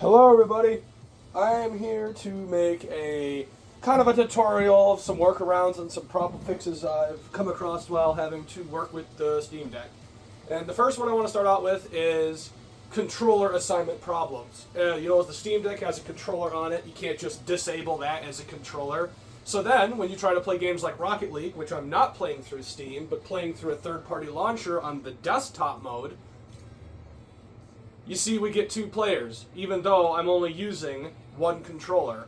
Hello everybody! I am here to make a kind of a tutorial of some workarounds and some problem fixes I've come across while having to work with the Steam Deck. And the first one I want to start out with is controller assignment problems. If the Steam Deck has a controller on it, you can't just disable that as a controller. So then, when you try to play games like Rocket League, which I'm not playing through Steam, but playing through a third-party launcher on the desktop mode, you see we get two players, even though I'm only using one controller.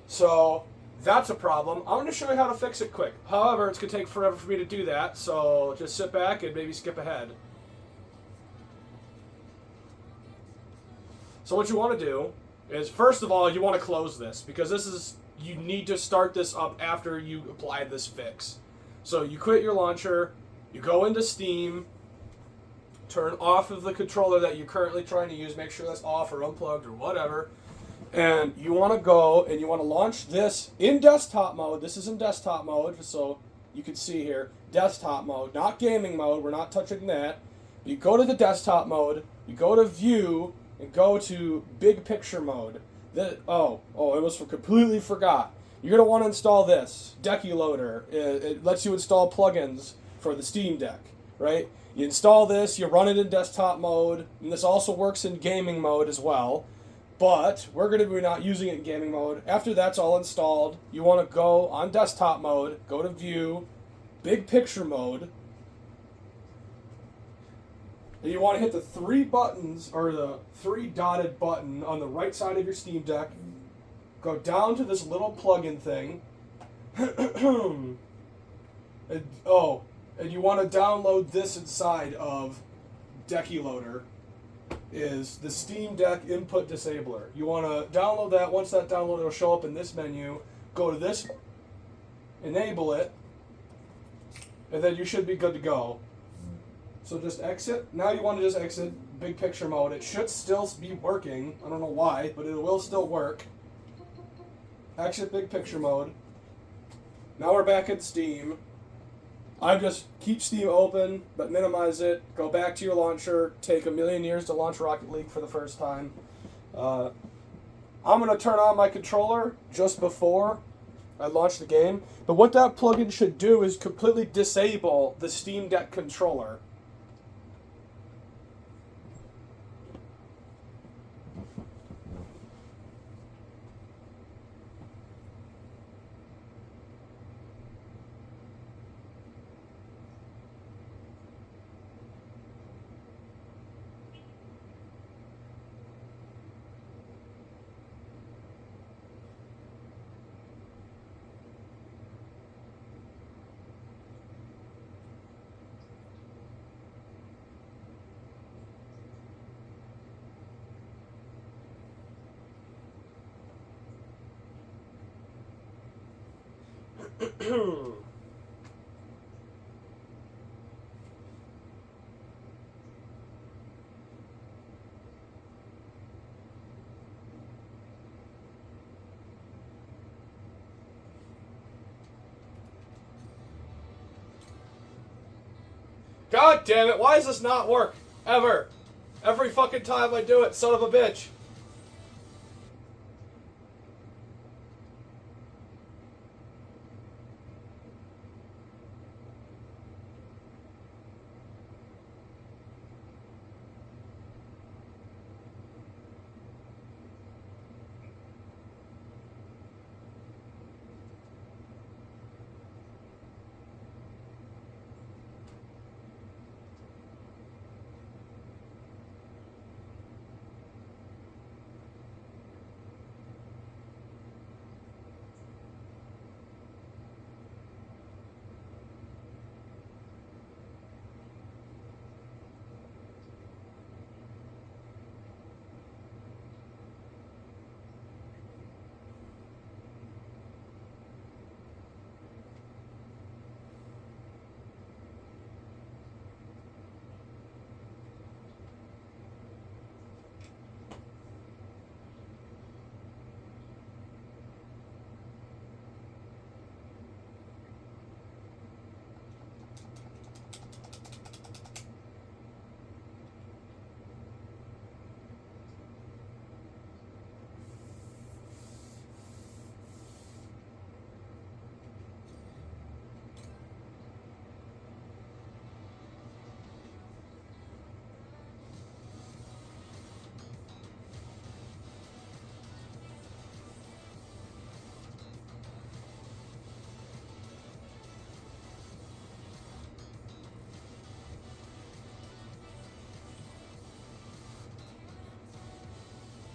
So that's a problem. I'm going to show you how to fix it quick. However, it's going to take forever for me to do that, so just sit back and maybe skip ahead. So what you want to do is, first of all, you want to close this, because you need to start this up after you apply this fix. So you quit your launcher, you go into Steam, turn off of the controller that you're currently trying to use, make sure that's off or unplugged or whatever, and you want to go and you want to launch this in desktop mode. This is in desktop mode, just so you can see here. Desktop mode, not gaming mode, we're not touching that. You go to the desktop mode, you go to view, and go to big picture mode. I almost completely forgot. You're going to want to install this, Decky Loader. It lets you install plugins for the Steam Deck, right? You install this, you run it in desktop mode, and this also works in gaming mode as well, but we're going to be not using it in gaming mode. After that's all installed, you want to go on desktop mode, go to view, big picture mode, and you want to hit the three buttons, or the three dotted button on the right side of your Steam Deck, go down to this little plugin thing, and you want to download this inside of Decky Loader, is the Steam Deck Input Disabler. You want to download that. Once that download, will show up in this menu. Go to this, enable it, and then you should be good to go. So just exit. Now you want to just exit big picture mode. It should still be working. I don't know why, but it will still work. Exit big picture mode. Now we're back in Steam. I just keep Steam open, but minimize it. Go back to your launcher. Take a million years to launch Rocket League for the first time. I'm going to turn on my controller just before I launch the game. But what that plugin should do is completely disable the Steam Deck controller. God damn it, why does this not work? Ever. Every fucking time I do it, son of a bitch.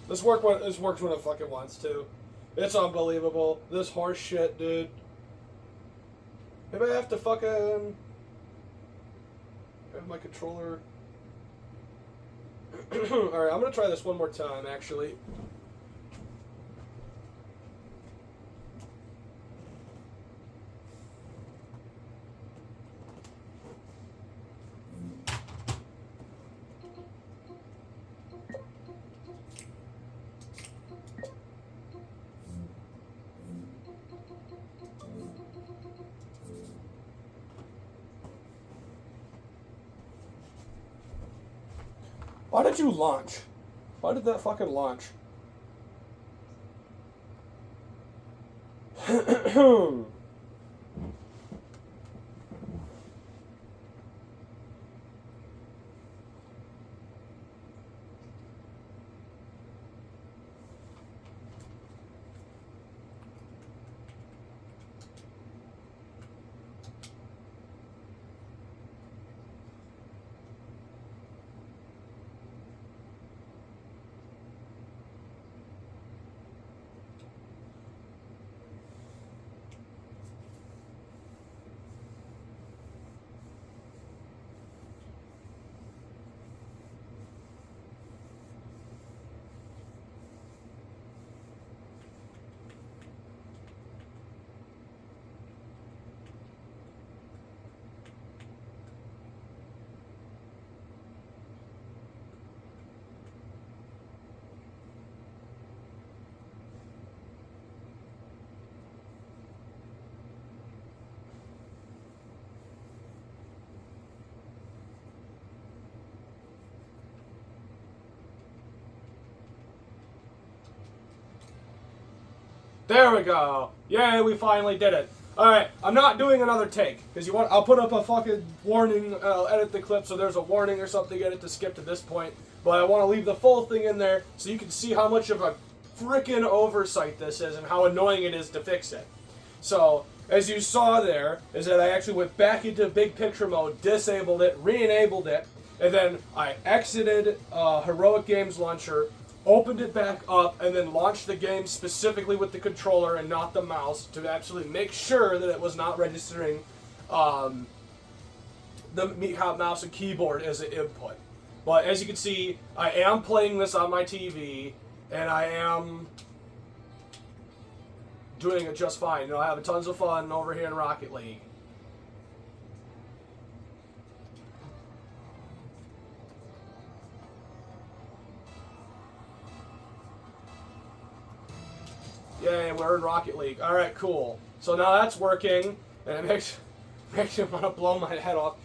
This works when it fucking wants to. It's unbelievable. This horse shit, dude. Maybe I have to fucking have my controller. Alright, I'm gonna try this one more time, actually. Why did you launch? Why did that fucking launch? There we go. Yay, we finally did it. Alright, I'm not doing another take. Because I'll put up a fucking warning, I'll edit the clip so there's a warning or something in it to skip to this point. But I want to leave the full thing in there so you can see how much of a freaking oversight this is and how annoying it is to fix it. So, as you saw there, is that I actually went back into big picture mode, disabled it, re-enabled it, and then I exited Heroic Games Launcher, opened it back up, and then launched the game specifically with the controller and not the mouse to absolutely make sure that it was not registering the mouse and keyboard as an input. But as you can see, I am playing this on my TV, and I am doing it just fine. You know, having tons of fun over here in Rocket League. Yay, we're in Rocket League. Alright, cool. So now that's working, and it makes me want to blow my head off.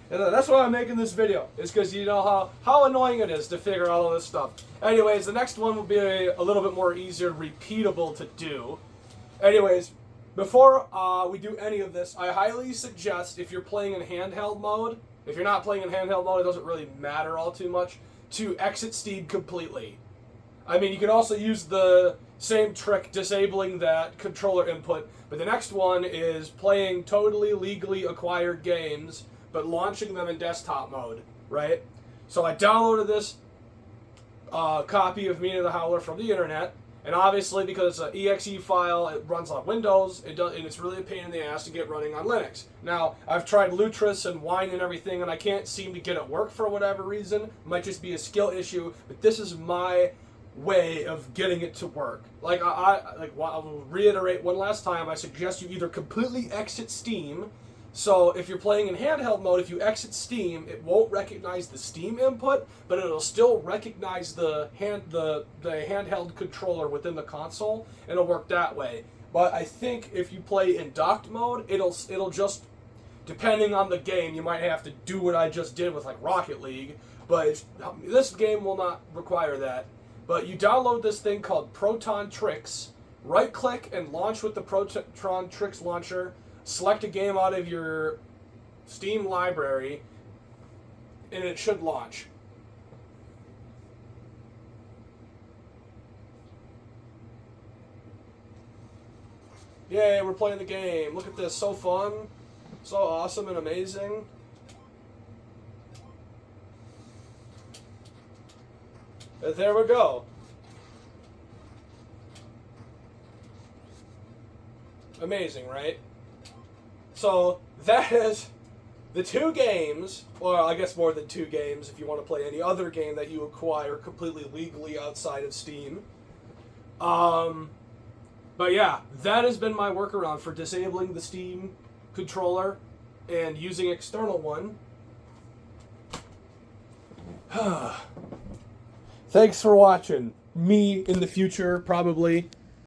That's why I'm making this video. It's because you know how annoying it is to figure out all this stuff. Anyways, the next one will be a little bit more easier, repeatable to do. Anyways, before we do any of this, I highly suggest if you're playing in handheld mode, if you're not playing in handheld mode, it doesn't really matter all too much, to exit Steam completely. I mean, you can also use the same trick disabling that controller input, but the next one is playing totally legally acquired games, but launching them in desktop mode, right? So I downloaded this copy of Mina the Howler from the internet, and obviously because it's an exe file, it runs on Windows, and it's really a pain in the ass to get running on Linux. Now, I've tried Lutris and Wine and everything, and I can't seem to get it work for whatever reason. It might just be a skill issue, but this is my way of getting it to work. Like I'll reiterate one last time, I suggest you either completely exit Steam. So if you're playing in handheld mode, if you exit Steam, it won't recognize the Steam input, but it'll still recognize the handheld controller within the console, and it'll work that way. But I think if you play in docked mode, it'll just, depending on the game, you might have to do what I just did with like Rocket League, but this game will not require that. But you download this thing called Proton Tricks, right-click and launch with the Proton Tricks launcher, select a game out of your Steam library, and it should launch. Yay, we're playing the game. Look at this, so fun, so awesome and amazing. And there we go. Amazing, right? So that is the 2 games, or I guess more than 2 games if you want to play any other game that you acquire completely legally outside of Steam. But yeah, that has been my workaround for disabling the Steam controller and using external one. Thanks for watching. Me in the future, probably.